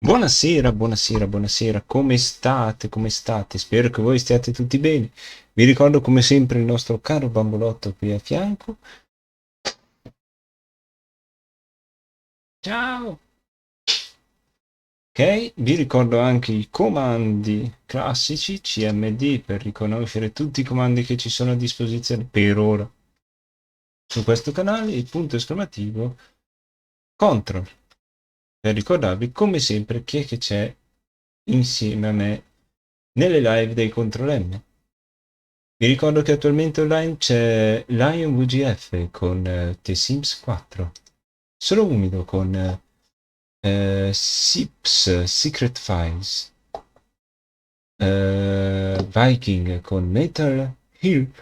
Buonasera, buonasera, buonasera, come state? Come state? Spero che voi stiate tutti bene. Vi ricordo come sempre il nostro caro bambolotto qui a fianco. Ciao! Ok, vi ricordo anche i comandi classici CMD per riconoscere tutti i comandi che ci sono a disposizione per ora su questo canale, il punto esclamativo control per ricordarvi come sempre chi è che c'è insieme a me nelle live dei Control M. Vi ricordo che attualmente online c'è Lion VGF con The Sims 4, Solo Umido con Sips Secret Files, Viking con Metal Hill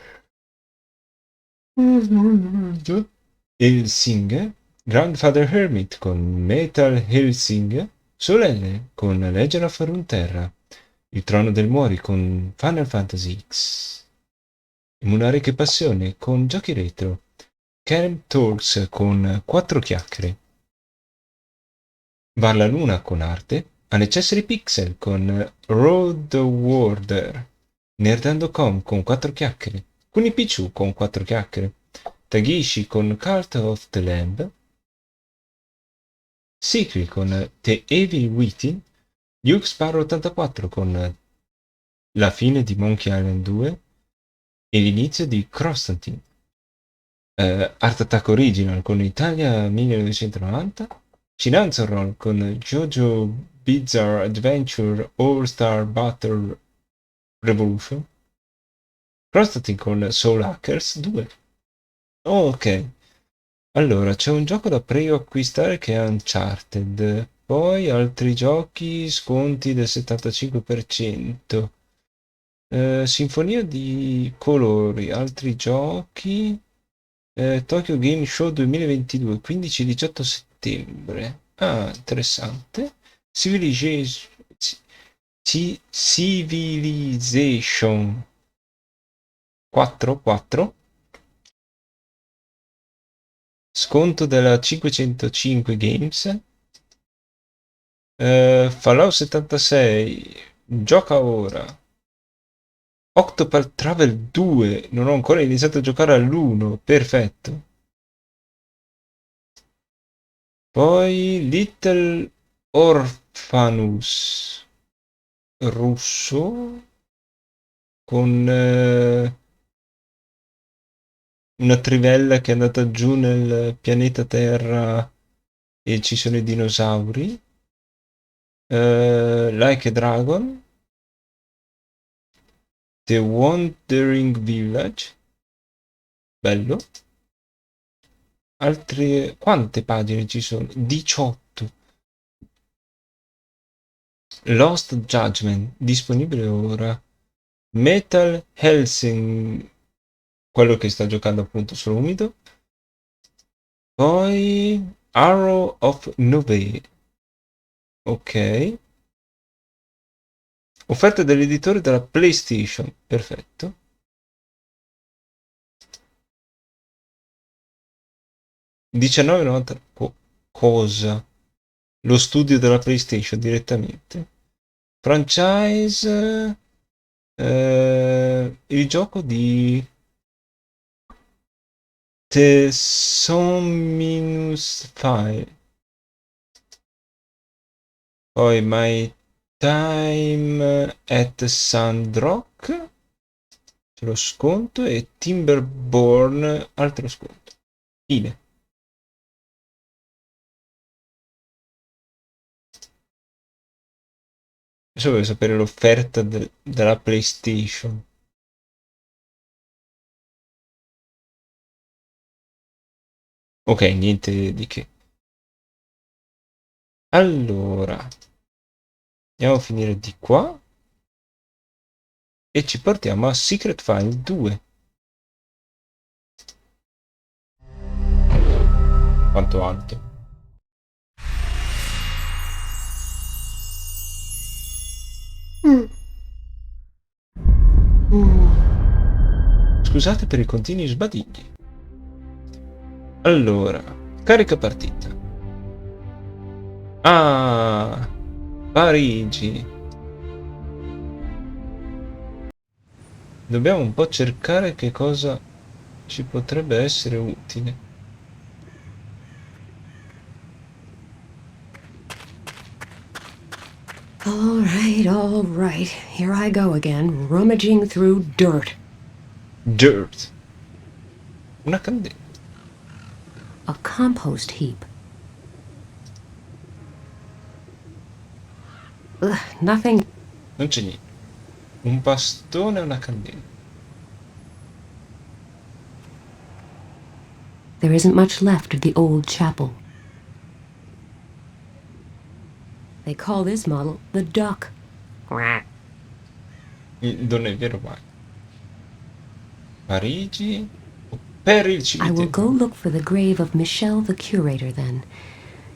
Hellsing, Grandfather Hermit con Metal Hellsing, Solelle con Legend of Runeterra, Il Trono del Muori con Final Fantasy X, Immunare che Passione con Giochi Retro, Kerem Talks con Quattro Chiacchiere, Varla Luna con Arte, Unnecessary Pixel con Road Warder, Nerdando.com con Quattro Chiacchiere, Kunipichu con Quattro Chiacchiere, Tagishi con Cult of the Lamb, Sikri con The Evil Within, Duke Sparrow 84 con La fine di Monkey Island 2 e l'inizio di Constantine, Art Attack Original con Italia 1990, Shinanzo Roll con JoJo Bizarre Adventure All-Star Battle Revolution, Constantine con Soul Hackers 2. Ok, allora c'è un gioco da preacquistare che è Uncharted, poi altri giochi sconti del 75%, Sinfonia di colori, altri giochi, Tokyo Game Show 2022, 15-18 settembre. Ah, interessante. Civilization 4, sconto della 505 Games. Fallout 76, gioca ora. Octopath Travel 2, non ho ancora iniziato a giocare all'1, perfetto. Poi Little Orphanus russo con una trivella che è andata giù nel pianeta Terra e ci sono i dinosauri. Like a Dragon, The Wandering Village, bello. Altre quante pagine ci sono? 18. Lost Judgment, disponibile ora. Metal Helsing, quello che sta giocando appunto solo umido. Poi Arrow of Nove, ok. Offerta dell'editore della PlayStation, perfetto. 19,90. Cosa? Lo studio della PlayStation direttamente. Franchise, il gioco di The Somnus File. Poi My Time at Sandrock, ce lo sconto, e Timberborn, altro sconto. Fine. Adesso voglio sapere l'offerta della PlayStation. Ok, niente di che. Allora, andiamo a finire di qua e ci portiamo a Secret File 2. Quanto alto. Scusate per i continui sbadigli. Allora, carica partita. Ah, Parigi. Dobbiamo un po' cercare che cosa ci potrebbe essere utile. All right. Here I go again, rummaging through dirt. Dirt. Una candela. A compost heap. Ugh, nothing. Non c'è niente. Un bastone e una candela. There isn't much left of the old chapel. They call this model the Duck. Non è vero mai. Parigi per il I will go cimitero. look for the grave of Michel the curator then.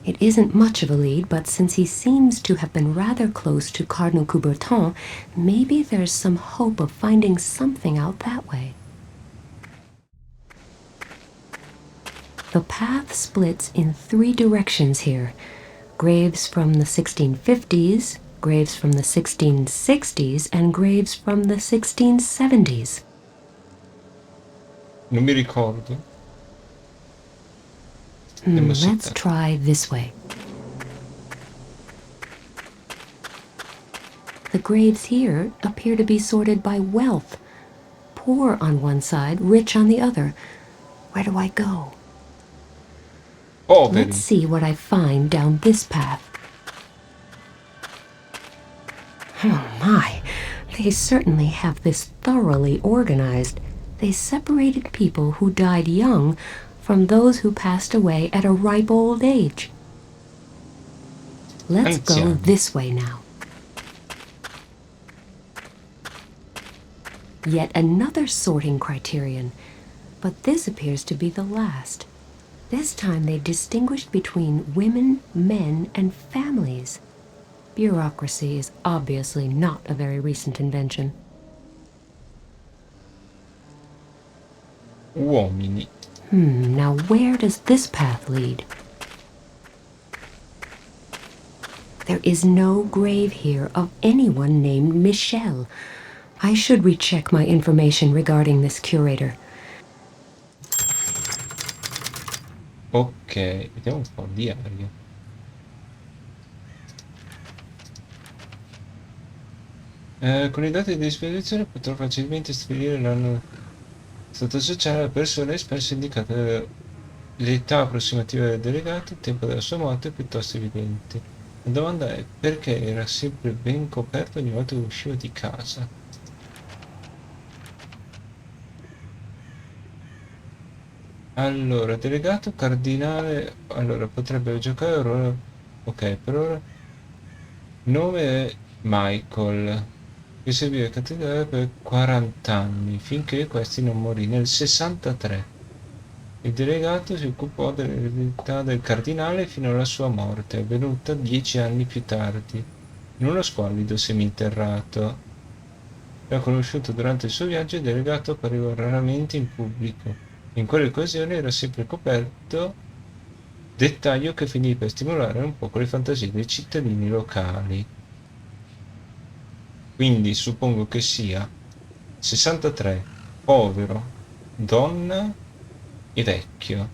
It isn't much of a lead, but since he seems to have been rather close to Cardinal Coubertin, maybe there's some hope of finding something out that way. The path splits in 3 directions here. Graves from the 1650s, graves from the 1660s, and graves from the 1670s. Non mi ricordo. Let's try this way. The graves here appear to be sorted by wealth. Poor on one side, rich on the other. Where do I go? Poveri. Let's see what I find down this path. Oh my, they certainly have this thoroughly organized. They separated people who died young from those who passed away at a ripe old age. Let's go this way now. Yet another sorting criterion, but this appears to be the last. This time they distinguished between women, men, and families. Bureaucracy is obviously not a very recent invention. Uomini. Now where does this path lead? There is no grave here of anyone named Michel. I should recheck my information regarding this curator. Ok, vediamo un po' di aria. Con i dati di disposizione potrò facilmente stabilire l'anno stato sociale della persona e spesso indicata l'età approssimativa del delegato, il tempo della sua morte è piuttosto evidente. La domanda è perché era sempre ben coperto ogni volta che usciva di casa. Allora, delegato cardinale, allora potrebbe giocare un ruolo. Ok, per ora nome è Michael, che servì al cattedrale per 40 anni, finché questi non morì nel 63. Il delegato si occupò dell'eredità del cardinale fino alla sua morte, avvenuta 10 anni più tardi, in uno squallido seminterrato. Era conosciuto durante il suo viaggio, il delegato appariva raramente in pubblico. In quelle occasioni era sempre coperto, dettaglio che finì per stimolare un poco le fantasie dei cittadini locali. Quindi suppongo che sia 63, povero, donna e vecchio.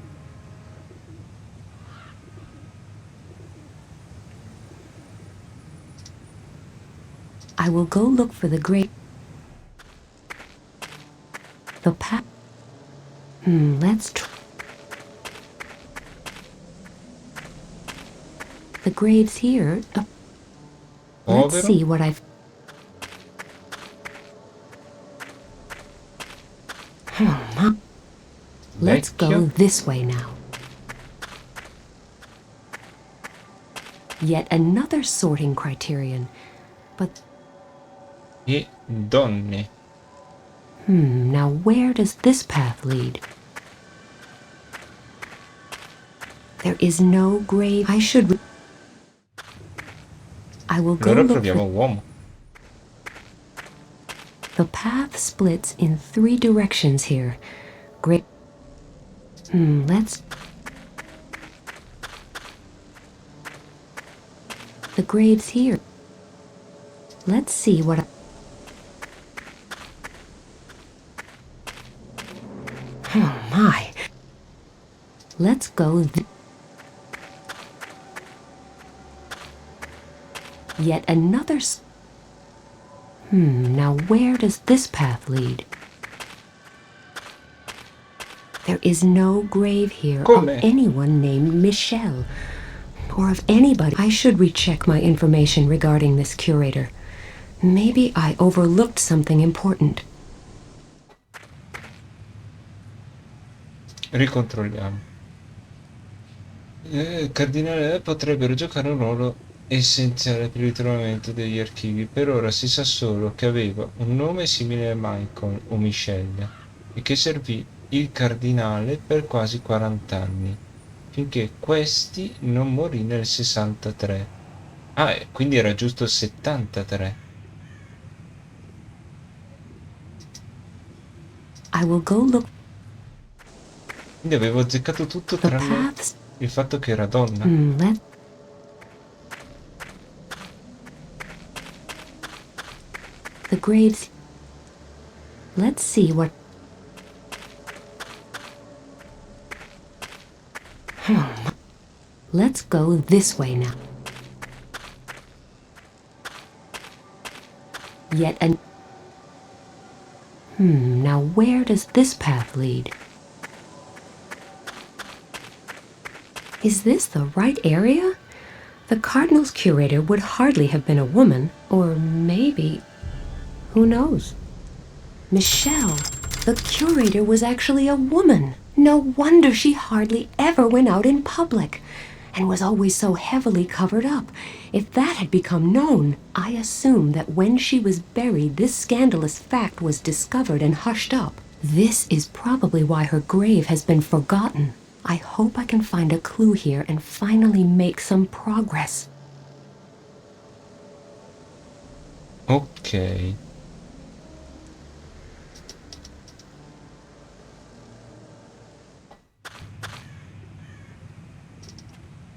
I will go look for the grave. The path. Let's try. The graves here. Let's see what I've. Let's go this way now. Yet another sorting criterion, but. E donne. Now where does this path lead? There is no grave. I will go Allora look proviamo uomo. The path splits in 3 directions here. Great. Let's. The graves here. Let's see what Oh my. Let's go yet another now where does this path lead? There is no grave here Come? of anyone named Michelle, or of anybody. I should recheck my information regarding this curator. Maybe I overlooked something important. Ricontrolliamo. Cardinale potrebbero giocare un ruolo essenziale per il ritrovamento degli archivi. Per ora si sa solo che aveva un nome simile a Michael o Michelle e che servì il cardinale per quasi 40 anni, finché questi non morì nel 63. Ah, quindi era giusto il 73. I will go look. Quindi avevo azzeccato tutto The tranne paths. il fatto che era donna. The graves. Let's see what. Let's go this way now. Yet an. Now where does this path lead? Is this the right area? The Cardinal's curator would hardly have been a woman, or maybe... who knows? Michelle, the curator was actually a woman. No wonder she hardly ever went out in public, and was always so heavily covered up. If that had become known, I assume that when she was buried, this scandalous fact was discovered and hushed up. This is probably why her grave has been forgotten. I hope I can find a clue here and finally make some progress. Ok.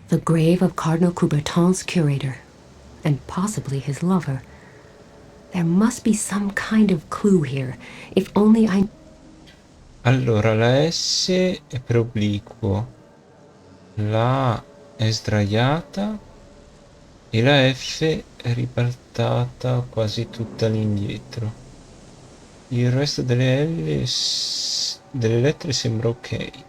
The grave of Cardinal Coubertin's curator, and possibly his lover. There must be some kind of clue here, if only I... Allora, la S è per obliquo, la A è sdraiata e la F è ribaltata quasi tutta all'indietro. Il resto delle lettere sembra ok.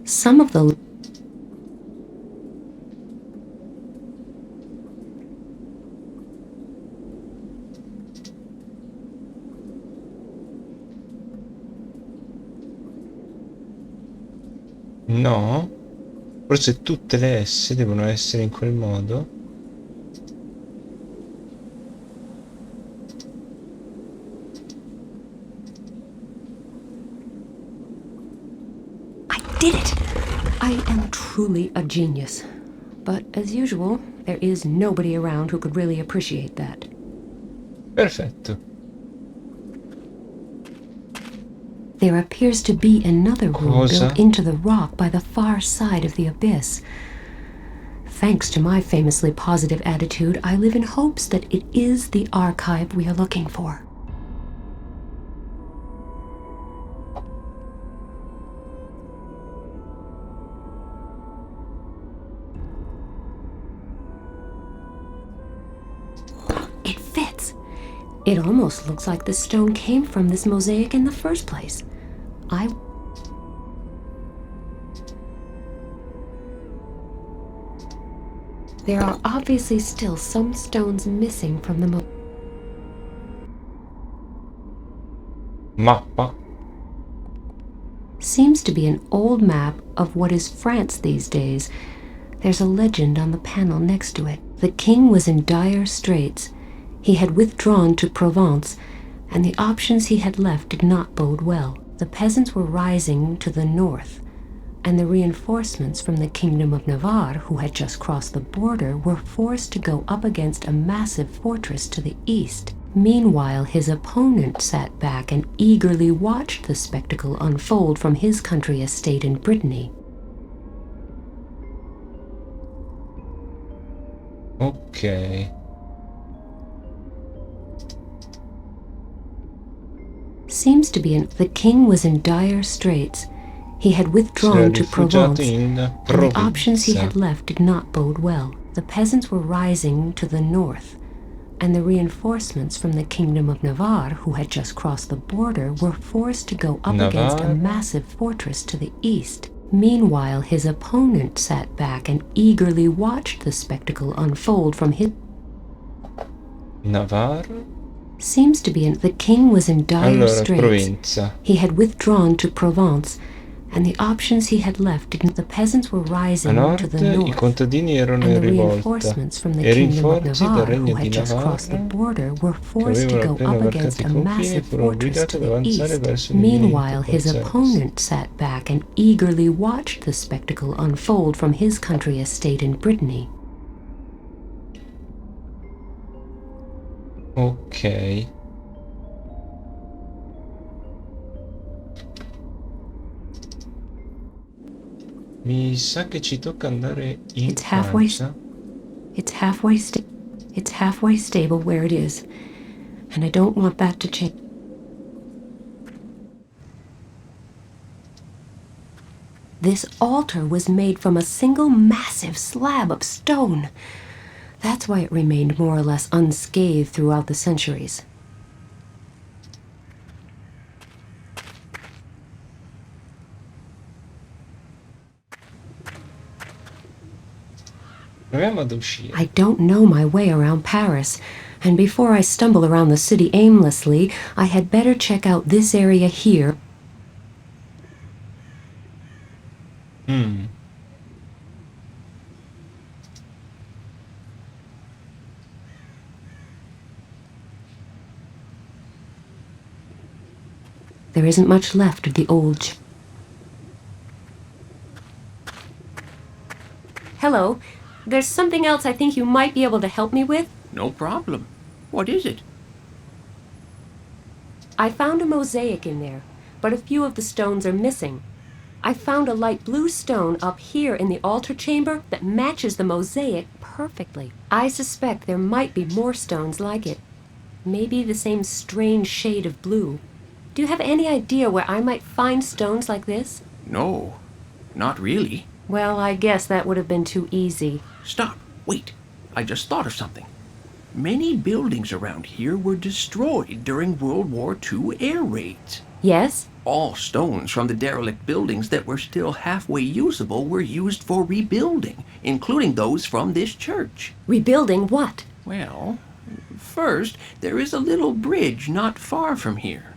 Some of the... No? Forse tutte le S devono essere in quel modo. I did it! I am truly a genius. But as usual, there is nobody around who could really appreciate that. Perfetto. There appears to be another room Cosa? built into the rock by the far side of the abyss. Thanks to my famously positive attitude, I live in hopes that it is the archive we are looking for. It fits. It almost looks like the stone came from this mosaic in the first place. There are obviously still some stones missing from the Mappa. Seems to be an old map of what is France these days. There's a legend on the panel next to it. The king was in dire straits. He had withdrawn to Provence, and the options he had left did not bode well. The peasants were rising to the north. and the reinforcements from the Kingdom of Navarre, who had just crossed the border, were forced to go up against a massive fortress to the east. Meanwhile, his opponent sat back and eagerly watched the spectacle unfold from his country estate in Brittany. Ok. Seems to be the king was in dire straits. He had withdrawn to Provence, and the options he had left did not bode well. The peasants were rising to the north, and the reinforcements from the Kingdom of Navarre, who had just crossed the border, were forced to go up against a massive fortress to the east. Meanwhile, his opponent sat back and eagerly watched the spectacle unfold from his... Navarre? Seems to be the king was in dire straits. Provincia. He had withdrawn to Provence, and the options he had left didn't. The peasants were rising to the north, I contadini erano in and the rivolta. reinforcements from the I Kingdom of rinforzi dal Navarre, regno who di had just crossed the Navarra, border, were che forced to avevano go appena up varcato against i a confini, massive furono fortress obbligati to ad the avanzare east. verso i nemici Meanwhile, his provenzanos. opponent sat back and eagerly watched the spectacle unfold from his country estate in Brittany. Ok. Mi sa che ci tocca andare in It's halfway. Francia. It's halfway stable where it is, and I don't want that to change. This altar was made from a single massive slab of stone. That's why it remained more or less unscathed throughout the centuries. Proviamo ad uscire. I don't know my way around Paris, and before I stumble around the city aimlessly, I had better check out this area here. There isn't much left of the old... Hello. There's something else I think you might be able to help me with. No problem. What is it? I found a mosaic in there, but a few of the stones are missing. I found a light blue stone up here in the altar chamber that matches the mosaic perfectly. I suspect there might be more stones like it. Maybe the same strange shade of blue. Do you have any idea where I might find stones like this? No, not really. Well, I guess that would have been too easy. Stop. Wait. I just thought of something. Many buildings around here were destroyed during World War II air raids. Yes? All stones from the derelict buildings that were still halfway usable were used for rebuilding, including those from this church. Rebuilding what? Well, first, there is a little bridge not far from here.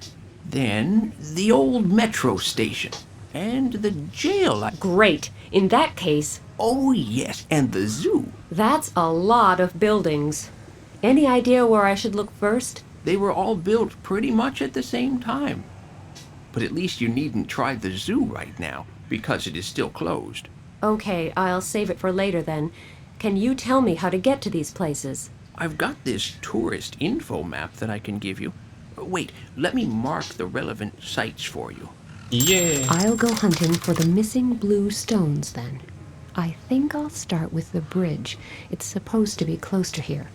Then, the old metro station. And the jail. Great. In that case... Oh, yes, and the zoo. That's a lot of buildings. Any idea where I should look first? They were all built pretty much at the same time. But at least you needn't try the zoo right now, because it is still closed. Okay, I'll save it for later then. Can you tell me how to get to these places? I've got this tourist info map that I can give you. Wait, let me mark the relevant sites for you. Yeah. I'll go hunting for the missing blue stones then. I think I'll start with the bridge. It's supposed to be close to here.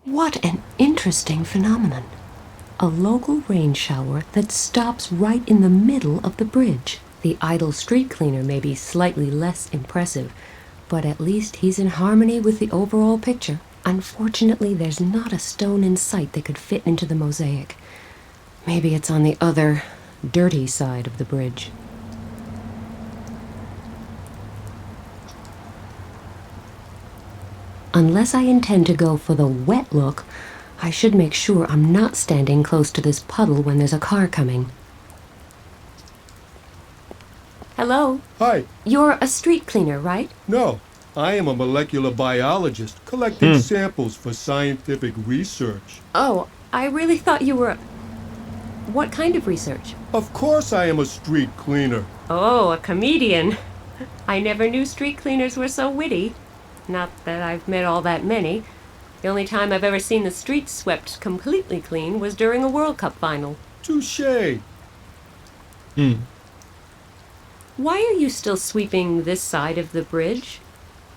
What an interesting phenomenon. A local rain shower that stops right in the middle of the bridge. The idle street cleaner may be slightly less impressive, but at least he's in harmony with the overall picture. Unfortunately, there's not a stone in sight that could fit into the mosaic. Maybe it's on the other, dirty side of the bridge. Unless I intend to go for the wet look, I should make sure I'm not standing close to this puddle when there's a car coming. Hello? Hi. You're a street cleaner, right? No, I am a molecular biologist collecting samples for scientific research. Oh, I really thought you were... What kind of research? Of course I am a street cleaner. Oh, a comedian. I never knew street cleaners were so witty. Not that I've met all that many. The only time I've ever seen the streets swept completely clean was during a World Cup final. Touché. Why are you still sweeping this side of the bridge?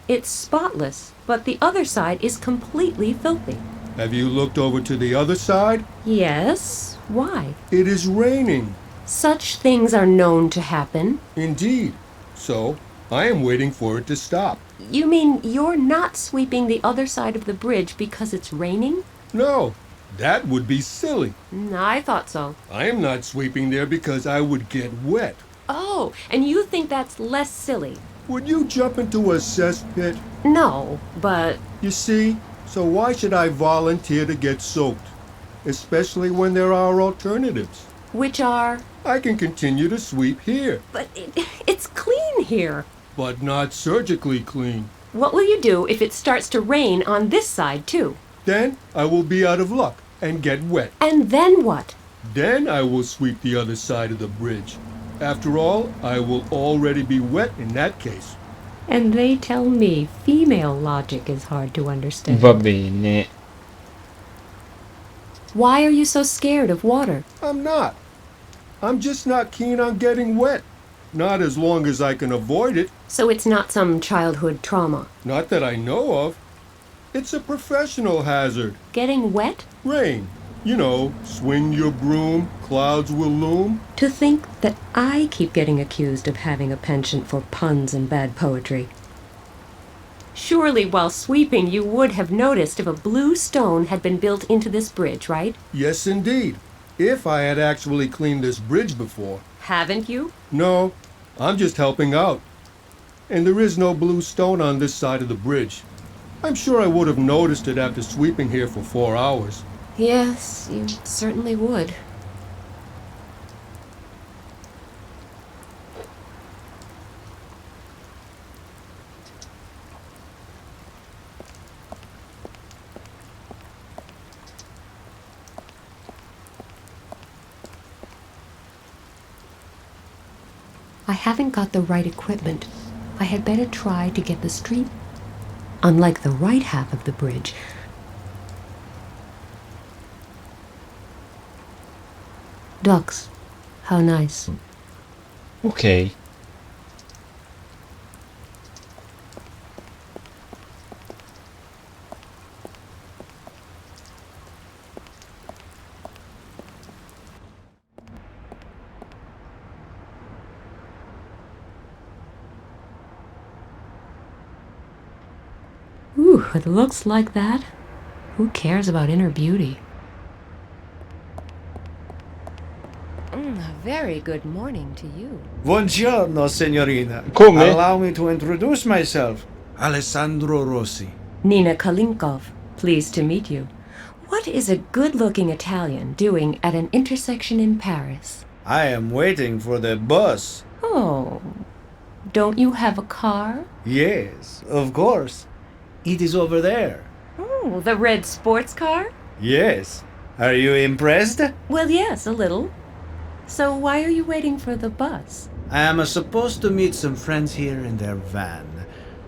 It's spotless, but the other side is completely filthy. Have you looked over to the other side? Yes? Why? It is raining. Such things are known to happen. Indeed. So, I am waiting for it to stop. You mean you're not sweeping the other side of the bridge because it's raining? No, that would be silly. I thought so. I am not sweeping there because I would get wet. Oh, and you think that's less silly? Would you jump into a cesspit? No, but... You see, so why should I volunteer to get soaked? Especially when there are alternatives. Which are... I can continue to sweep here, But it's clean here. but not surgically clean. What will you do if it starts to rain on this side, too? Then I will be out of luck and get wet. And then what? Then I will sweep the other side of the bridge. After all, I will already be wet in that case. And they tell me female logic is hard to understand. Va bene. Why are you so scared of water? I'm not. I'm just not keen on getting wet. Not as long as I can avoid it. So it's not some childhood trauma. Not that I know of. It's a professional hazard. Getting wet? Rain. You know, swing your broom, clouds will loom. To think that I keep getting accused of having a penchant for puns and bad poetry. Surely while sweeping you would have noticed if a blue stone had been built into this bridge, right? Yes, indeed. If I had actually cleaned this bridge before. Haven't you? No, I'm just helping out. And there is no blue stone on this side of the bridge. I'm sure I would have noticed it after sweeping here for 4 hours. Yes, you certainly would. I haven't got the right equipment. I had better try to get the street. Unlike the right half of the bridge, ducks. How nice. Ok. Ooh, it looks like that. Who cares about inner beauty? A very good morning to you. Buongiorno, signorina. Come? Allow me to introduce myself. Alessandro Rossi. Nina Kalinkov, pleased to meet you. What is a good-looking Italian doing at an intersection in Paris? I am waiting for the bus. Oh, don't you have a car? Yes, of course. It is over there. Oh, the red sports car? Yes. Are you impressed? Well, yes, a little. So why are you waiting for the bus? I am supposed to meet some friends here in their van.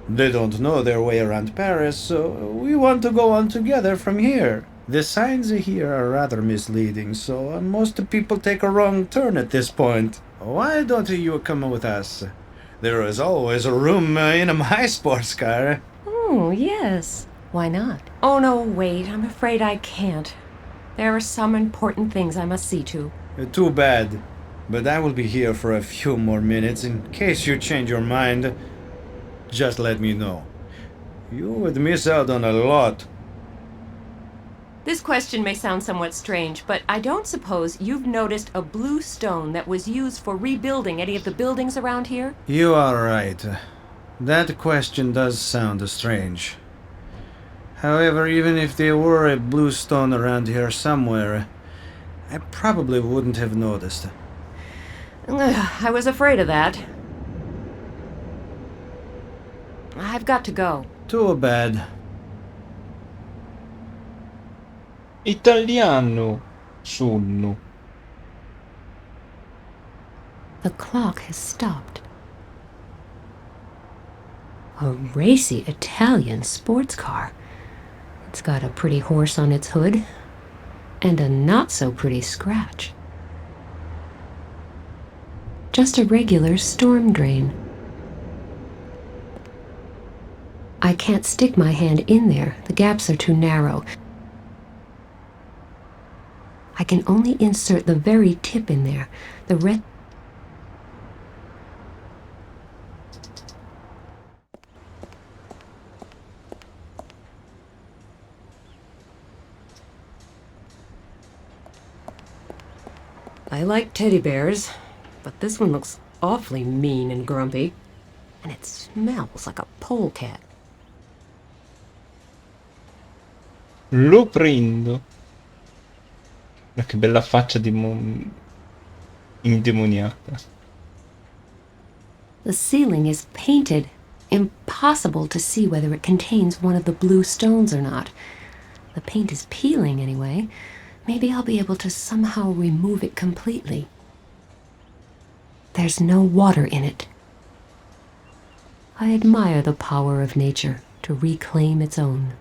They don't know their way around Paris, so we want to go on together from here. The signs here are rather misleading, so most people take a wrong turn at this point. Why don't you come with us? There is always room in my sports car. Oh, yes. Why not? Oh, no, wait. I'm afraid I can't. There are some important things I must see to. Too bad. But I will be here for a few more minutes in case you change your mind. Just let me know. You would miss out on a lot. This question may sound somewhat strange, but I don't suppose you've noticed a blue stone that was used for rebuilding any of the buildings around here? You are right. That question does sound strange. However, even if there were a blue stone around here somewhere, I probably wouldn't have noticed. I was afraid of that. I've got to go. Too bad. Italiano. Sono. The clock has stopped. A racy Italian sports car. It's got a pretty horse on its hood, and a not-so-pretty scratch. Just a regular storm drain. I can't stick my hand in there. The gaps are too narrow. I can only insert the very tip in there. The red... I like teddy bears, but this one looks awfully mean and grumpy. And it smells like a polecat. Lo prendo. Ma che bella faccia di indemoniata. The ceiling is painted. Impossible to see whether it contains one of the blue stones or not. The paint is peeling anyway. Maybe I'll be able to somehow remove it completely. There's no water in it. I admire the power of nature to reclaim its own.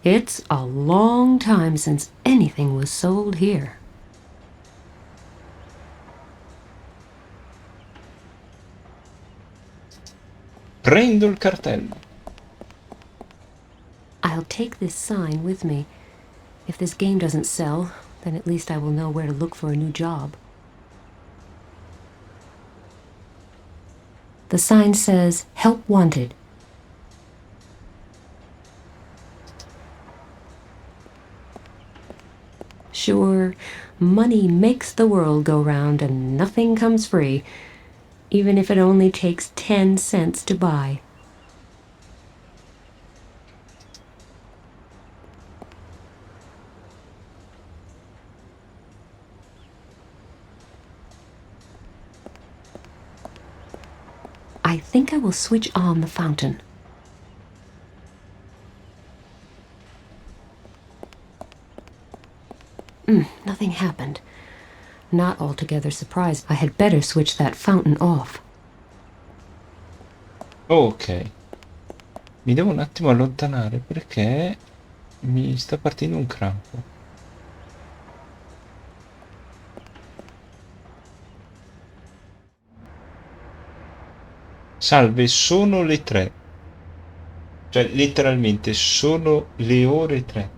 It's a long time since anything was sold here. Prendo il cartello. I'll take this sign with me. If this game doesn't sell, then at least I will know where to look for a new job. The sign says, "Help Wanted." Sure, money makes the world go round and nothing comes free, even if it only takes 10 cents to buy. I think I will switch on the fountain. Nothing happened. Not altogether surprised. I had better switch that fountain off. Ok. Mi devo un attimo allontanare perché mi sta partendo un crampo. Salve, sono le 3. Cioè, letteralmente, sono le ore 3.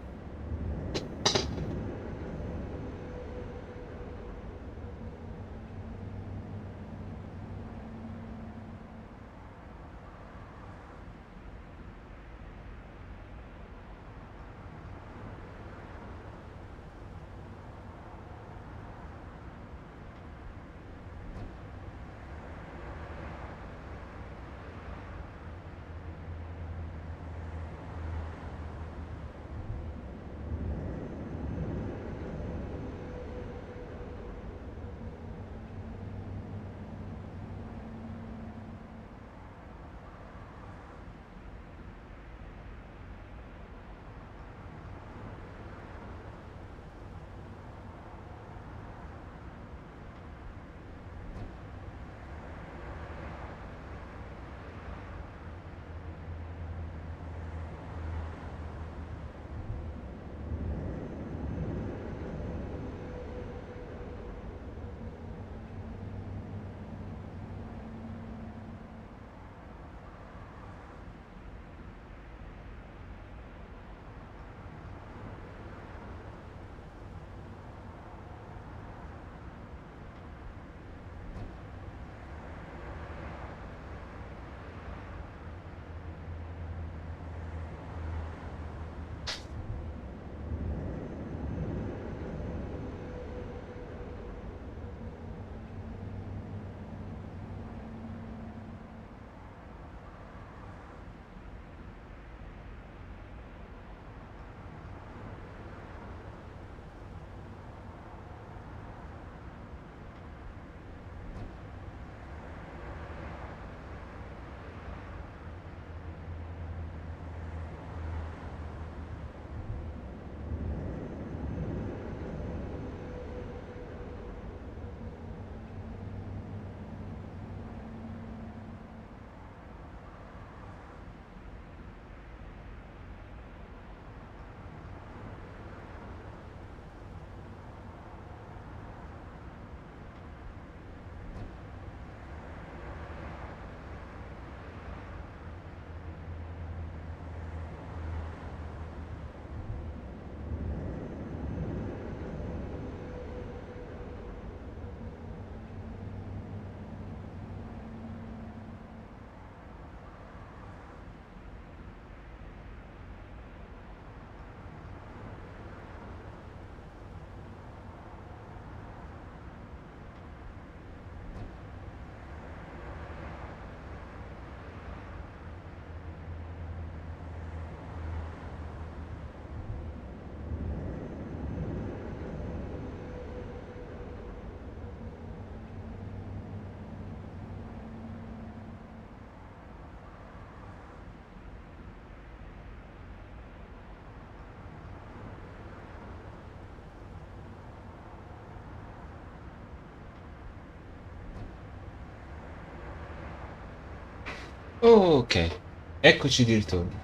Ok, eccoci di ritorno.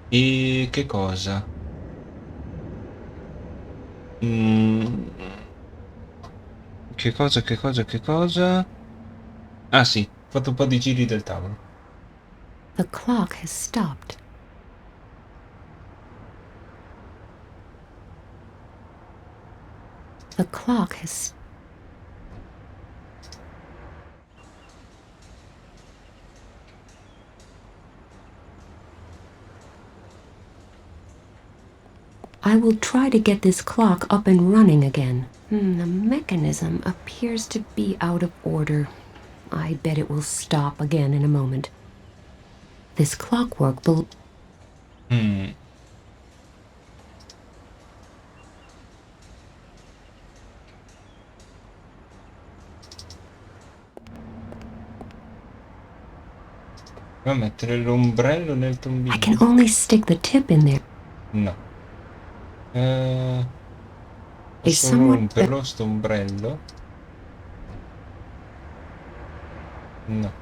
E che cosa? Mm, che cosa? Ah sì, ho fatto un po' di giri del tavolo. The clock has stopped. The clock has. I will try to get this clock up and running again. The mechanism appears to be out of order. I bet it will stop again in a moment. This clockwork will. Mm, Devo mettere l'ombrello nel I can tombino? only stick the tip in there. No. Eh, A Posso somewhat. romperlo, sto ombrello? No.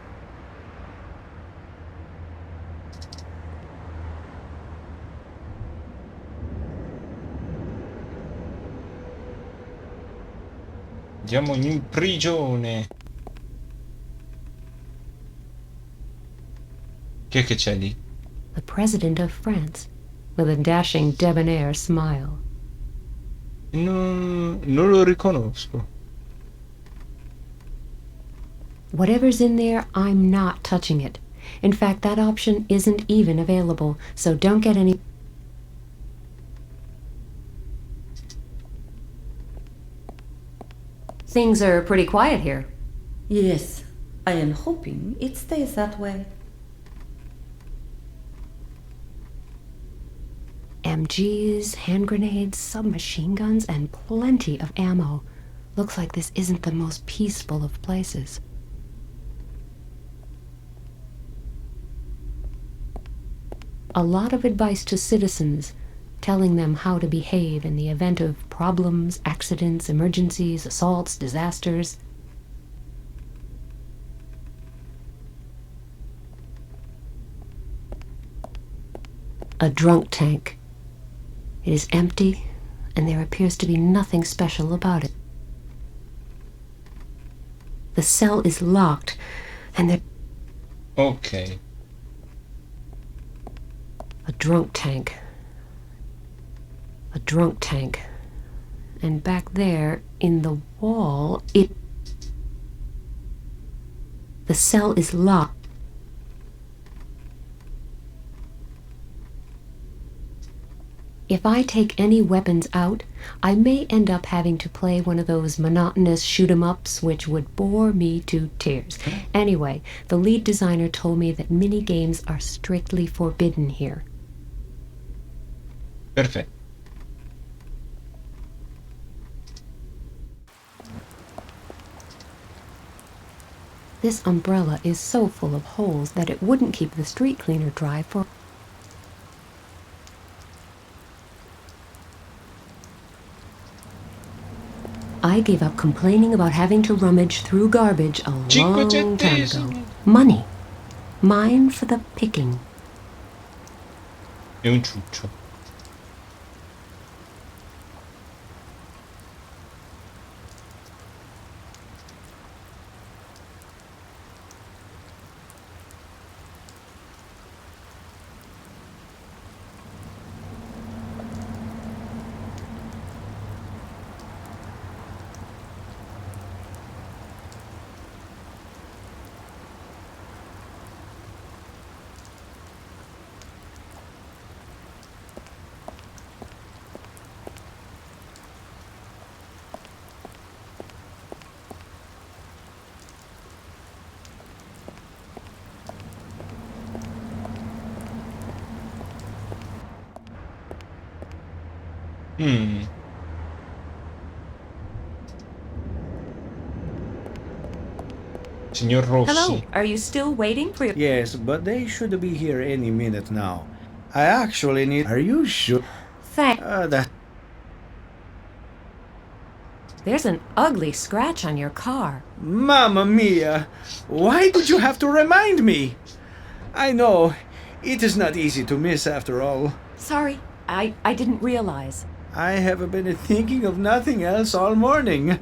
Andiamo in prigione. Chi è che c'è lì? The President of France, with a dashing, debonair smile. Non lo riconosco. Whatever's in there, I'm not touching it. In fact, that option isn't even available, so don't get any. Things are pretty quiet here. Yes, I am hoping it stays that way. MGs, hand grenades, submachine guns, and plenty of ammo. Looks like this isn't the most peaceful of places. A lot of advice to citizens, telling them how to behave in the event of problems, accidents, emergencies, assaults, disasters. A drunk tank. It is empty, and there appears to be nothing special about it. The cell is locked, and there. Ok. A drunk tank. A drunk tank. And back there, in the wall, the cell is locked. If I take any weapons out, I may end up having to play one of those monotonous shoot-'em-ups which would bore me to tears. Anyway, the lead designer told me that mini-games are strictly forbidden here. Perfetto. This umbrella is so full of holes that it wouldn't keep the street cleaner dry for. I gave up complaining about having to rummage through garbage a 5 long time ago. centesimi. Money. Mine for the picking. E un ciuccio. Mm. Signor Rossi. Hello, are you still waiting for your. Yes, but they should be here any minute now. I actually need. Are you sure? Thank. That. There's an ugly scratch on your car. Mamma mia! Why did you have to remind me? I know, it is not easy to miss after all. Sorry, I didn't realize. I have been thinking of nothing else all morning.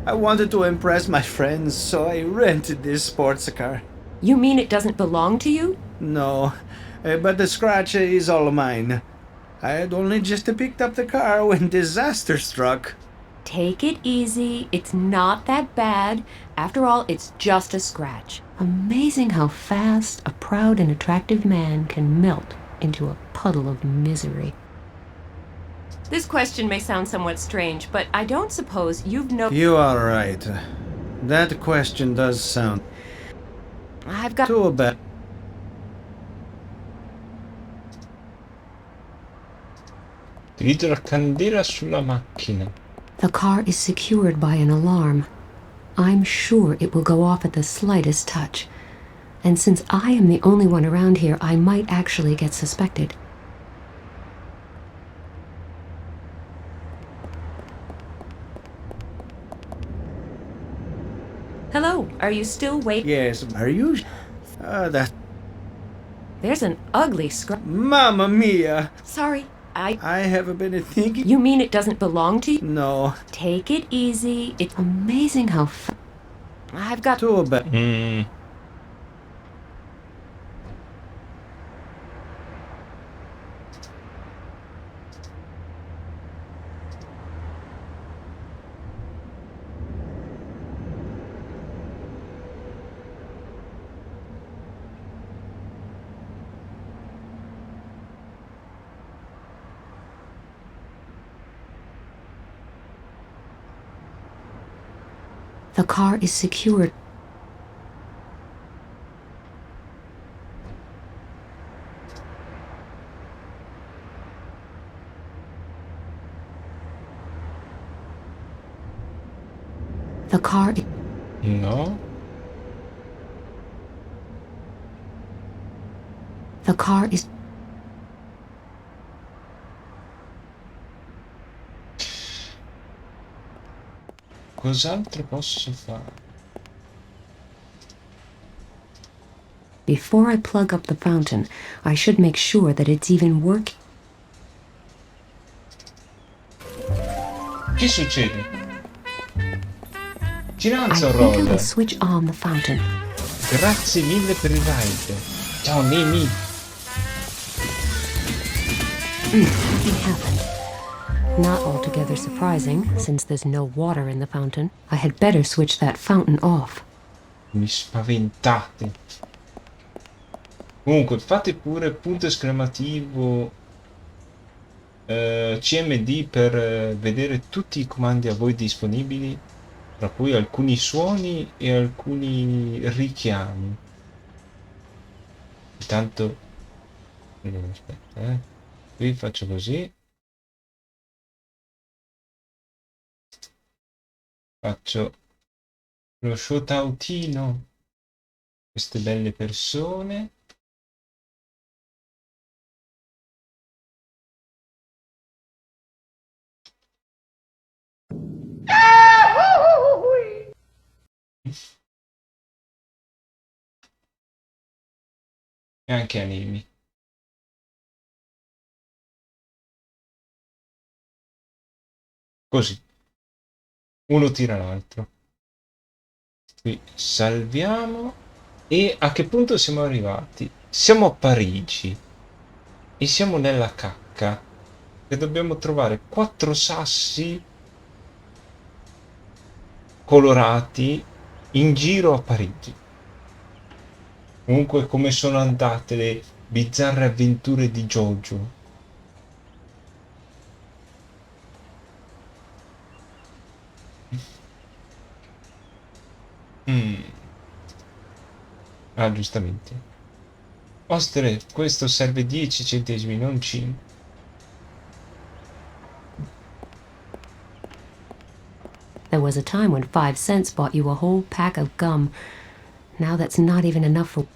I wanted to impress my friends, so I rented this sports car. You mean it doesn't belong to you? No, but the scratch is all mine. I had only just picked up the car when disaster struck. Take it easy. It's not that bad. After all, it's just a scratch. Amazing how fast a proud and attractive man can melt into a puddle of misery. This question may sound somewhat strange, but I don't suppose you've You are right. That question does sound I've got... too bad. Vedo la candela sulla macchina. The car is secured by an alarm. I'm sure it will go off at the slightest touch. And since I am the only one around here, I might actually get suspected. Hello, are you still waiting? Yes, are you? That. There's an ugly scratch. Mamma mia! Sorry, I have been thinking. You mean it doesn't belong to you? No, Take it easy. It's amazing how I've got... too bad. The car is secured. The car... No? The car is... Cos'altro posso fare? Before I plug up the fountain, I should make sure that it's even working. Che succede? I Giranza think I roll. will switch on the fountain. Grazie mille per il ride. Ciao Nemi. Nothing happened. Not altogether surprising, since there's no water in the fountain. I had better switch that fountain off. Mi spaventate. Comunque, fate pure punto esclamativo CMD per vedere tutti i comandi a voi disponibili, tra cui alcuni suoni e alcuni richiami. Intanto, aspetta, qui faccio così. Faccio lo shoutoutino, queste belle persone. E anche Enigmi. Così. Uno tira l'altro. Qui salviamo. E a che punto siamo arrivati? Siamo a Parigi. E siamo nella cacca. E dobbiamo trovare 4 sassi colorati in giro a Parigi. Comunque, come sono andate le bizzarre avventure di Jojo? Ah, giustamente. Ostere, questo serve 10 centesimi, non 5. There was a time when 5 cents bought you a whole pack of gum. Now that's not even enough for...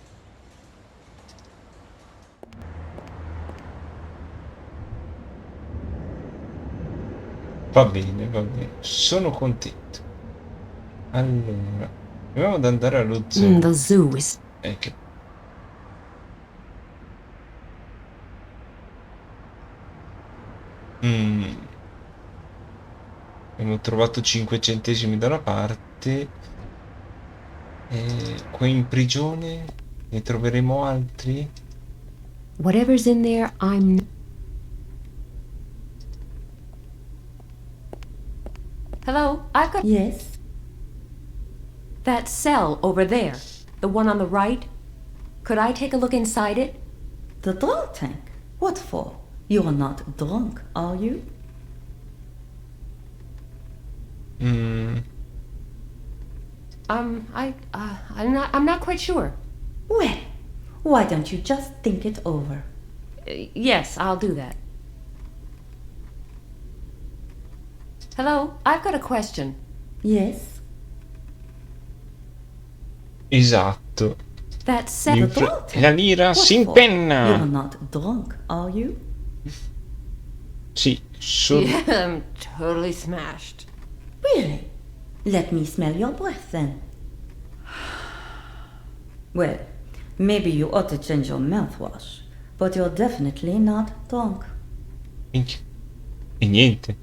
Va bene, va bene. Sono contento. Allora, proviamo ad andare allo zoo. The zoo is... Che... Abbiamo trovato 5 centesimi da una parte. E qua in prigione ne troveremo altri? Whatever's in there, I'm... Hello, I've got Yes? that cell over there. The one on the right. Could I take a look inside it? The drunk tank? What for? You are not drunk, are you? I'm not quite sure. Well, why don't you just think it over? Yes, I'll do that. Hello, I've got a question. Yes? Esatto. That cell... La lira si What for? You are impenna! not drunk, are you? Sì, sono... Yeah, I'm totally smashed. Really? Let me smell your breath then. Well, maybe you ought to change your mouthwash, but you're definitely not drunk. Minchia. E niente.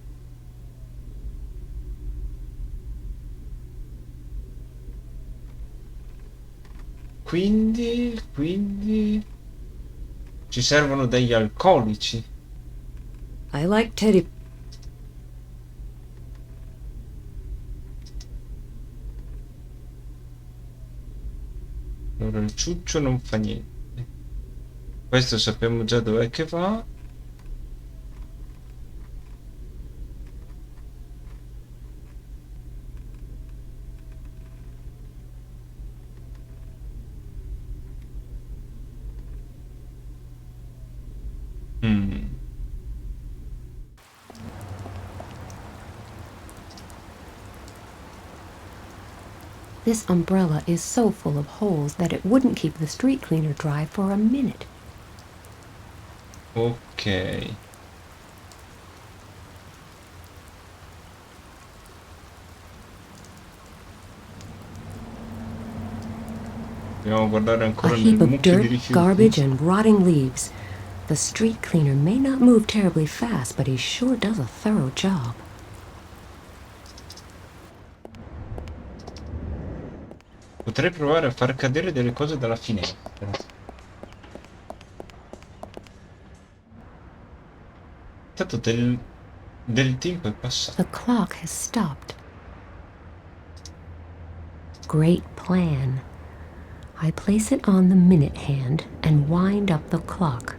Quindi... Ci servono degli alcolici. I like Teddy. Allora il ciuccio non fa niente. Questo sappiamo già dov'è che va. This umbrella is so full of holes that it wouldn't keep the street cleaner dry for a minute. Ok. Dobbiamo guardare A ancora nel heap of mucchio di dirt, rifiuti. garbage, and rotting leaves. The street cleaner may not move terribly fast, but he sure does a thorough job. Potrei provare a far cadere delle cose dalla finestra. Tanto del tempo è passato. The clock has stopped. Great plan. I place it on the minute hand and wind up the clock.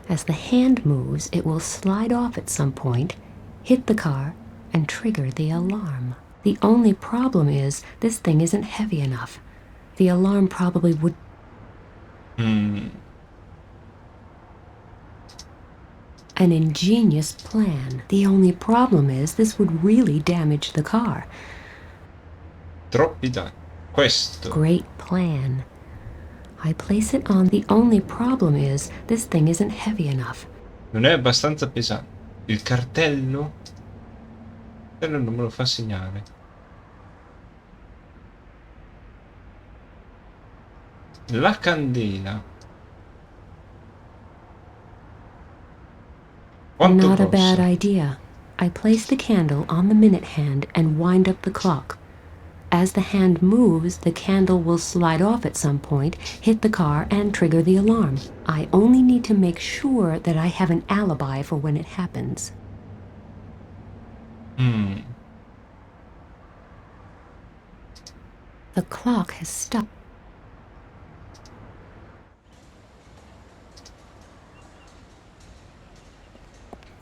As the hand moves, it will slide off at some point, hit the car, and trigger the alarm. The only problem is this thing isn't heavy enough. The alarm probably would... An ingenious plan. The only problem is this would really damage the car. Troppi danni. Questo. Great plan. I place it on... The only problem is this thing isn't heavy enough. Non è abbastanza pesante. Il cartello? Il cartello non me lo fa segnare. La candela. Quanto Not a bad grossa? idea. I place the candle on the minute hand and wind up the clock. As the hand moves, the candle will slide off at some point, hit the car, and trigger the alarm. I only need to make sure that I have an alibi for when it happens. The clock has stopped.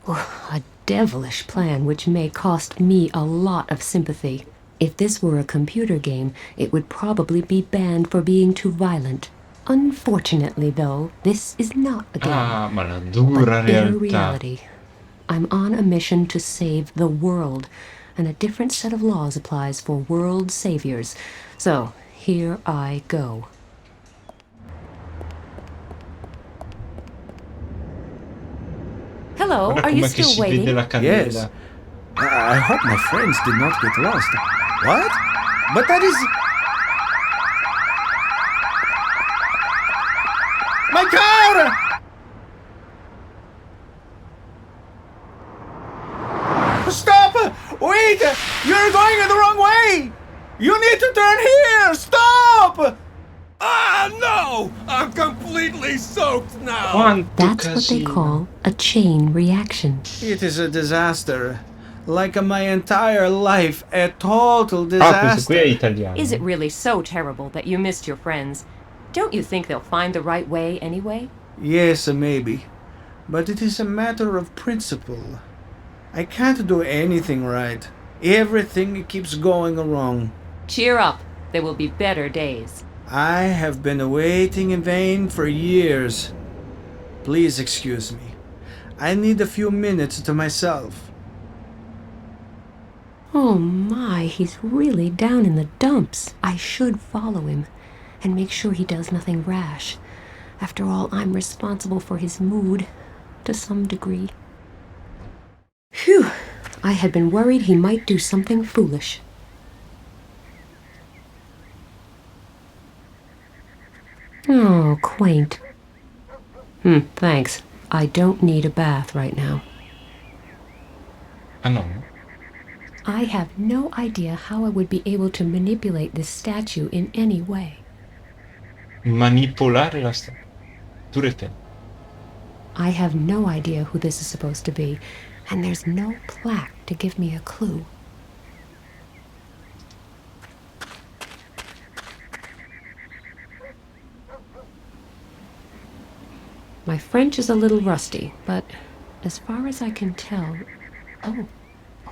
A devilish plan which may cost me a lot of sympathy. If this were a computer game, it would probably be banned for being too violent. Unfortunately, though, this is not a game, Ah, ma la dura but bitter realtà. reality. I'm on a mission to save the world, and a different set of laws applies for world saviors. So, here I go. Hello, Guarda are you com'è che still si vede waiting? la candela. Yes. I hope my friends did not get lost. What? But that is... My car! Stop! Wait! You're going in the wrong way! You need to turn here! Stop! Ah, no! I'm completely soaked now! Quanto That's what they casino. call a chain reaction. It is a disaster. Like my entire life, a total Ah, questo qui è disaster. italiano. Is it really so terrible that you missed your friends? Don't you think they'll find the right way anyway? Yes, maybe. But it is a matter of principle. I can't do anything right. Everything keeps going wrong. Cheer up. There will be better days. I have been waiting in vain for years. Please excuse me. I need a few minutes to myself. Oh my, he's really down in the dumps. I should follow him and make sure he does nothing rash. After all, I'm responsible for his mood, to some degree. Phew! I had been worried he might do something foolish. Oh, quaint. Thanks. I don't need a bath right now. Ah no? I have no idea how I would be able to manipulate this statue in any way. Manipolare la statua. Tu ripeti. I have no idea who this is supposed to be, and there's no plaque to give me a clue. My French is a little rusty, but as far as I can tell... Oh,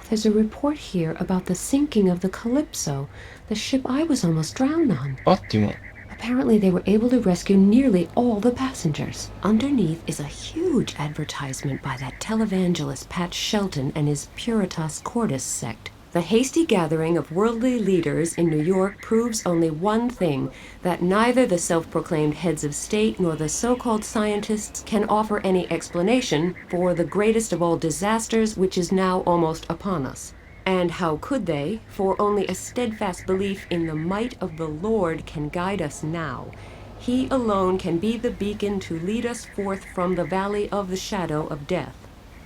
there's a report here about the sinking of the Calypso, the ship I was almost drowned on. Ottimo. Apparently they were able to rescue nearly all the passengers. Underneath is a huge advertisement by that televangelist Pat Shelton and his Puritas Cordis sect. The hasty gathering of worldly leaders in New York proves only one thing, that neither the self-proclaimed heads of state nor the so-called scientists can offer any explanation for the greatest of all disasters which is now almost upon us. And how could they? For only a steadfast belief in the might of the Lord can guide us now. He alone can be the beacon to lead us forth from the valley of the shadow of death.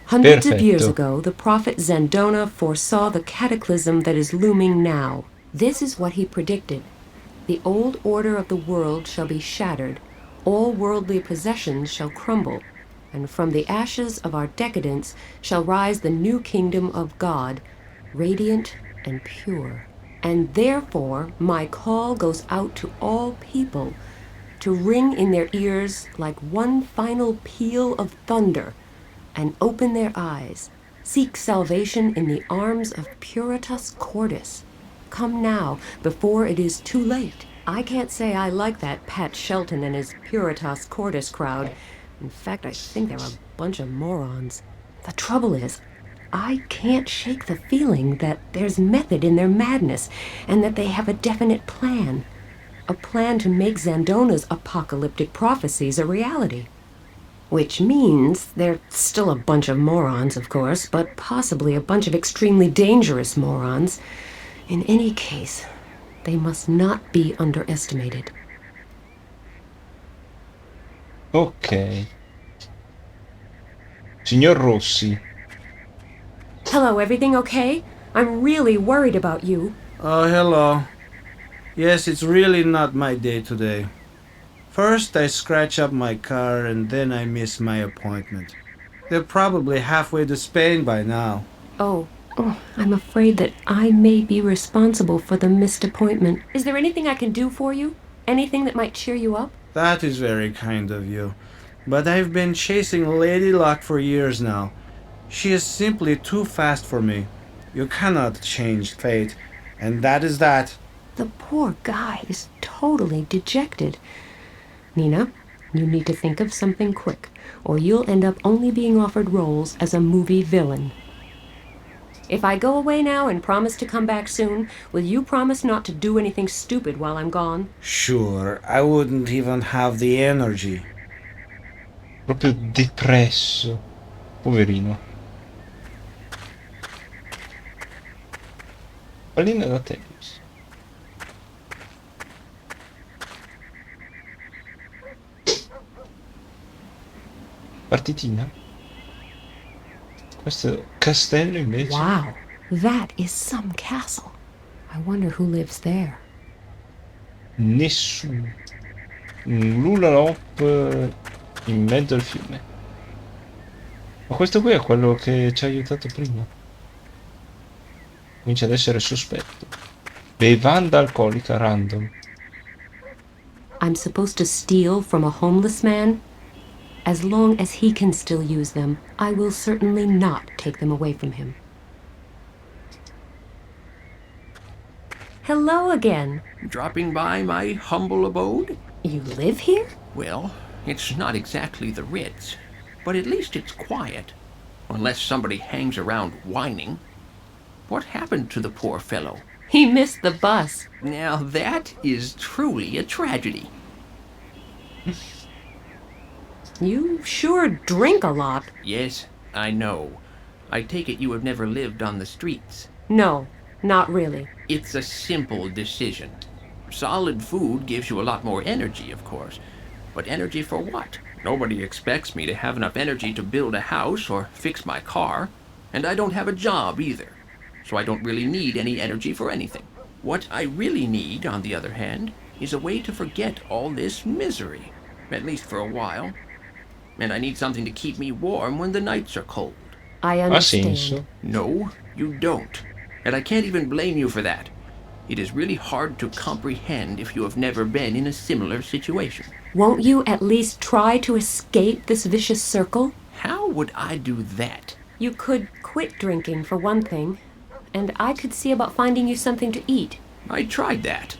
Hundreds of years Perfetto. ago, the prophet Zandona foresaw the cataclysm that is looming now. This is what he predicted. The old order of the world shall be shattered, all worldly possessions shall crumble, and from the ashes of our decadence shall rise the new kingdom of God, radiant and pure. And therefore my call goes out to all people, to ring in their ears like one final peal of thunder, and open their eyes, seek salvation in the arms of Puritas Cordis. Come now, before it is too late. I can't say I like that Pat Shelton and his Puritas Cordis crowd. In fact, I think they're a bunch of morons. The trouble is, I can't shake the feeling that there's method in their madness, and that they have a definite plan. A plan to make Zandona's apocalyptic prophecies a reality. Which means they're still a bunch of morons, of course, but possibly a bunch of extremely dangerous morons. In any case, they must not be underestimated. Ok. Signor Rossi. Hello, everything okay? I'm really worried about you. Oh, hello. Yes, it's really not my day today. First, I scratch up my car and then I miss my appointment. They're probably halfway to Spain by now. Oh, I'm afraid that I may be responsible for the missed appointment. Is there anything I can do for you? Anything that might cheer you up? That is very kind of you. But I've been chasing Lady Luck for years now. She is simply too fast for me. You cannot change fate, and that is that. The poor guy is totally dejected. Nina, you need to think of something quick, or you'll end up only being offered roles as a movie villain. If I go away now and promise to come back soon, will you promise not to do anything stupid while I'm gone? Sure, I wouldn't even have the energy. Proprio depresso. Poverino. Pallina da tennis. Partitina? Questo castello invece? Wow, that is some castle. I wonder who lives there. Nessuno. Un lulalop in mezzo al fiume. Ma questo qui è quello che ci ha aiutato prima. Comincia ad essere sospetto. Bevanda alcolica random. I'm supposed to steal from a homeless man? As long as he can still use them, I will certainly not take them away from him. Hello again. Dropping by my humble abode? You live here? Well, it's not exactly the Ritz, but at least it's quiet. Unless somebody hangs around whining. What happened to the poor fellow? He missed the bus. Now that is truly a tragedy. You sure drink a lot. Yes, I know. I take it you have never lived on the streets. No, not really. It's a simple decision. Solid food gives you a lot more energy, of course. But energy for what? Nobody expects me to have enough energy to build a house or fix my car. And I don't have a job either. So I don't really need any energy for anything. What I really need, on the other hand, is a way to forget all this misery. At least for a while. And I need something to keep me warm when the nights are cold. I Ha understand. senso. No, you don't. And I can't even blame you for that. It is really hard to comprehend if you have never been in a similar situation. Won't you at least try to escape this vicious circle? How would I do that? You could quit drinking, for one thing, and I could see about finding you something to eat. I tried that.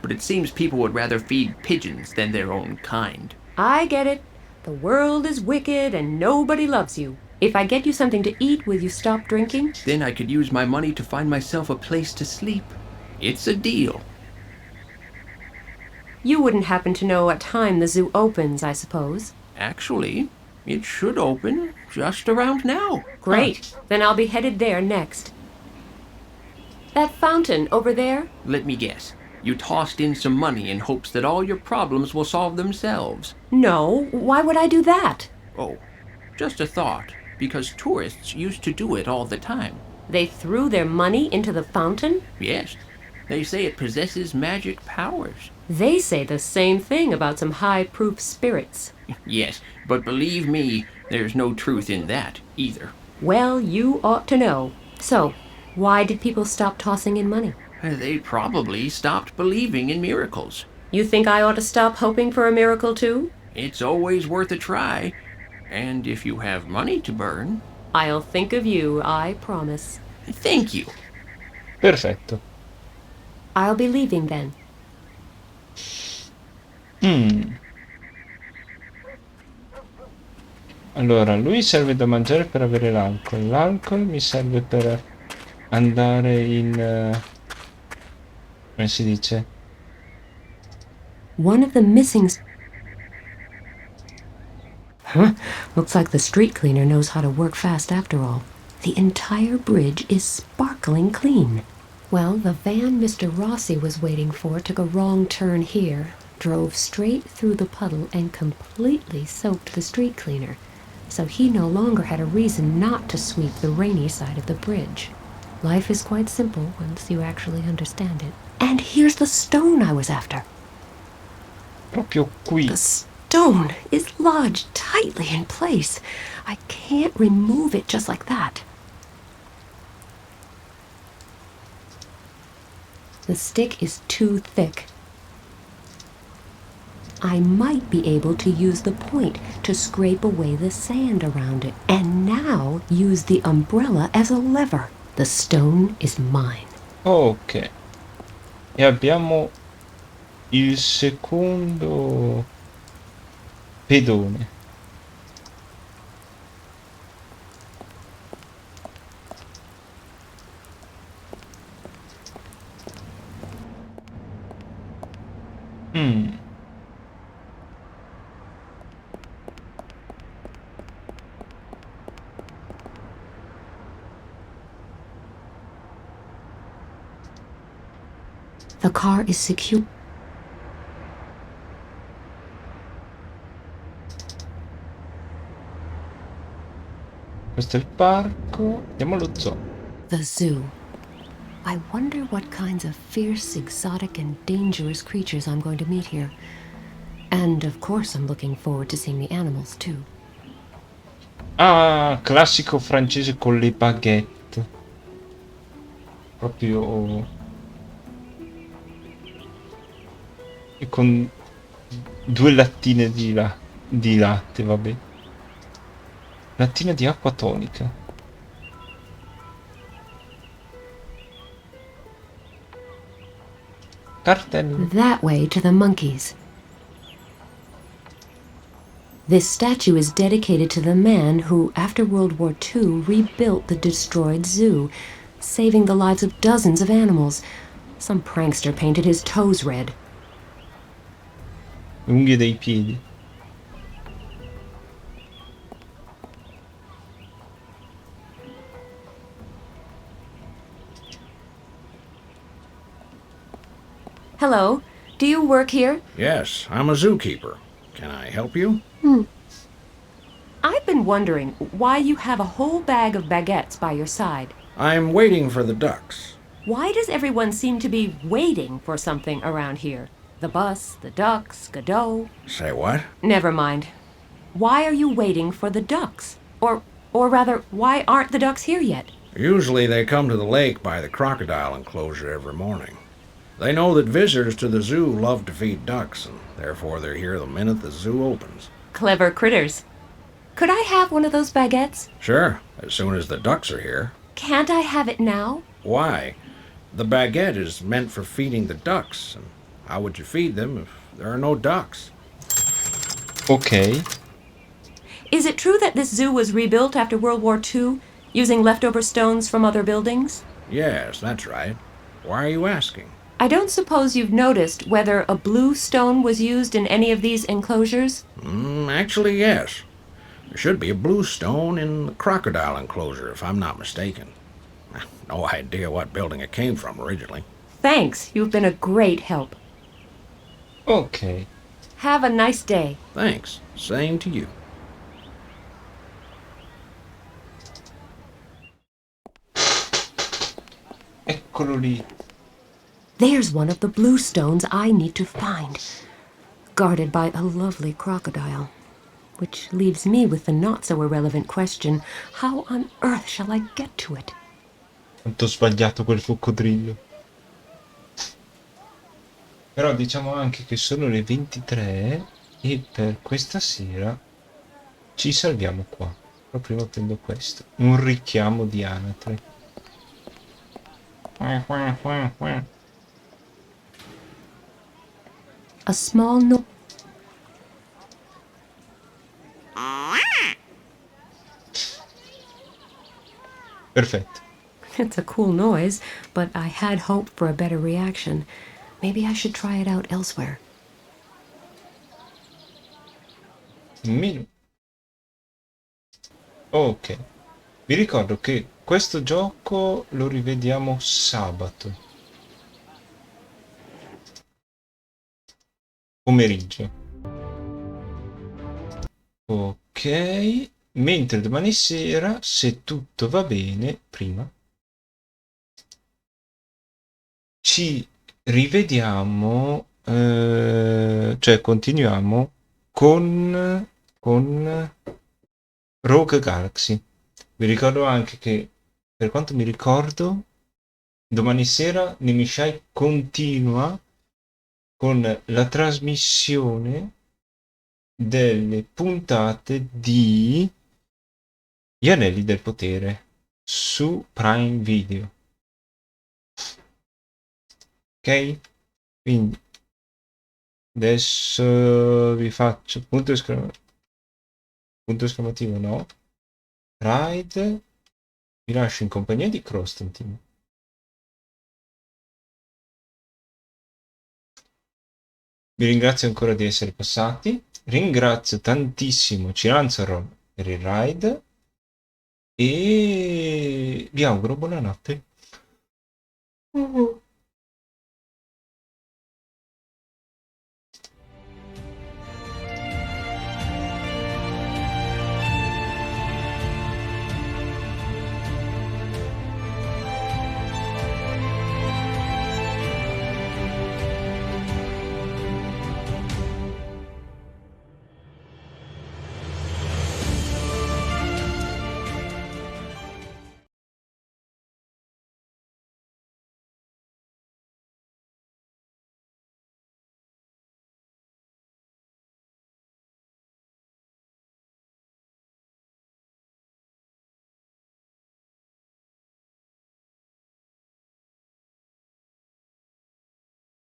But it seems people would rather feed pigeons than their own kind. I get it. The world is wicked and nobody loves you. If I get you something to eat, will you stop drinking? Then I could use my money to find myself a place to sleep. It's a deal. You wouldn't happen to know what time the zoo opens, I suppose. Actually, it should open just around now. Great. Then I'll be headed there next. That fountain over there? Let me guess. You tossed in some money in hopes that all your problems will solve themselves. No. Why would I do that? Oh, just a thought, because tourists used to do it all the time. They threw their money into the fountain? Yes, they say it possesses magic powers. They say the same thing about some high-proof spirits. Yes, but believe me, there's no truth in that either. Well, you ought to know. So, why did people stop tossing in money? They probably stopped believing in miracles. You think I ought to stop hoping for a miracle too? It's always worth a try. And if you have money to burn... I'll think of you, I promise. Thank you. Perfetto. I'll be leaving then. Allora, lui serve da mangiare per avere l'alcol. L'alcol mi serve per andare in... come si dice? One of the missing... Huh? Looks like the street cleaner knows how to work fast after all. The entire bridge is sparkling clean. Well, the van Mr. Rossi was waiting for took a wrong turn here, drove straight through the puddle and completely soaked the street cleaner. So he no longer had a reason not to sweep the rainy side of the bridge. Life is quite simple once you actually understand it. And here's the stone I was after. Proprio qui. The stone is lodged tightly in place. I can't remove it just like that. The stick is too thick. I might be able to use the point to scrape away the sand around it, and now use the umbrella as a lever. The stone is mine. Ok. E abbiamo il secondo pedone. The car is secure. Questo è il parco. Andiamo allo zoo. The zoo. I wonder what kinds of fierce, exotic, and dangerous creatures I'm going to meet here. And of course I'm looking forward to seeing the animals too. Ah, classico francese con le baguette. Proprio... E con 2 lattine di latte, vabbè. Lattina di acqua tonica. Cartello. That way to the monkeys. This statue is dedicated to the man who, after World War II, rebuilt the destroyed zoo, saving the lives of dozens of animals. Some prankster painted his toes red. Unghie dei piedi. Hello. Do you work here? Yes, I'm a zookeeper. Can I help you? I've been wondering why you have a whole bag of baguettes by your side. I'm waiting for the ducks. Why does everyone seem to be waiting for something around here? The bus, the ducks, Godot. Say what? Never mind. Why are you waiting for the ducks? Or rather, why aren't the ducks here yet? Usually they come to the lake by the crocodile enclosure every morning. They know that visitors to the zoo love to feed ducks, and therefore they're here the minute the zoo opens. Clever critters. Could I have one of those baguettes? Sure, as soon as the ducks are here. Can't I have it now? Why? The baguette is meant for feeding the ducks, and how would you feed them if there are no ducks? Ok. Is it true that this zoo was rebuilt after World War II, using leftover stones from other buildings? Yes, that's right. Why are you asking? I don't suppose you've noticed whether a blue stone was used in any of these enclosures? Actually, yes. There should be a blue stone in the crocodile enclosure, if I'm not mistaken. No idea what building it came from originally. Thanks, you've been a great help. Ok. Have a nice day. Thanks. Same to you. Eccolo lì. There's one of the blue stones I need to find, guarded by a lovely crocodile. Which leaves me with the not-so-irrelevant question, how on earth shall I get to it? Quanto ho sbagliato quel coccodrillo. Però diciamo anche che sono le 23 e per questa sera ci salviamo qua. Però prima prendo questo. Un richiamo di anatre. A small no... Perfetto. It's a cool noise, but I had hoped for a better reaction. Maybe I should try it out elsewhere. Minu. Ok. Vi ricordo che questo gioco lo rivediamo sabato. Pomeriggio. Ok. Mentre domani sera, se tutto va bene, prima ci rivediamo, cioè continuiamo con Rogue Galaxy. Vi ricordo anche che, per quanto mi ricordo, domani sera Nemishai continua con la trasmissione delle puntate di Gli Anelli del Potere su Prime Video. Ok? Quindi adesso vi faccio punto esclamativo no. Ride. Vi lascio in compagnia di Constantine. Vi ringrazio ancora di essere passati. Ringrazio tantissimo Ciranzaron per il ride. E vi auguro buonanotte.